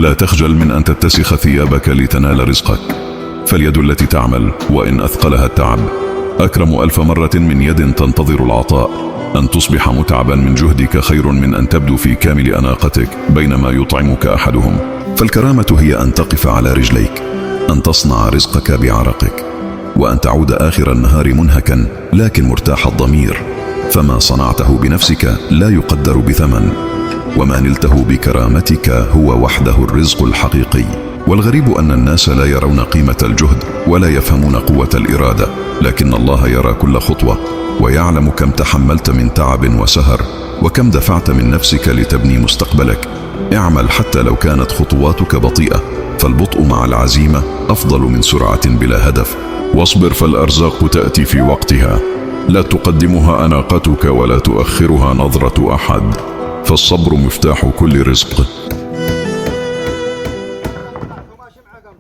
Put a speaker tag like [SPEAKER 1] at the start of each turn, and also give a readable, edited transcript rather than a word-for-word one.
[SPEAKER 1] لا تخجل من أن تتسخ ثيابك لتنال رزقك، فاليد التي تعمل وإن أثقلها التعب أكرم 1000 مرة من يد تنتظر العطاء. أن تصبح متعبا من جهدك خير من أن تبدو في كامل أناقتك بينما يطعمك أحدهم. فالكرامة هي أن تقف على رجليك، أن تصنع رزقك بعرقك، وأن تعود آخر النهار منهكا لكن مرتاح الضمير، فما صنعته بنفسك لا يقدر بثمن، وما نلته بكرامتك هو وحده الرزق الحقيقي. والغريب أن الناس لا يرون قيمة الجهد ولا يفهمون قوة الإرادة، لكن الله يرى كل خطوة ويعلم كم تحملت من تعب وسهر، وكم دفعت من نفسك لتبني مستقبلك. اعمل حتى لو كانت خطواتك بطيئة، فالبطء مع العزيمة أفضل من سرعة بلا هدف. واصبر فالأرزاق تأتي في وقتها، لا تقدمها أناقتك ولا تؤخرها نظرة أحد، فالصبر مفتاح كل رزق.
[SPEAKER 2] ماشي معاكم.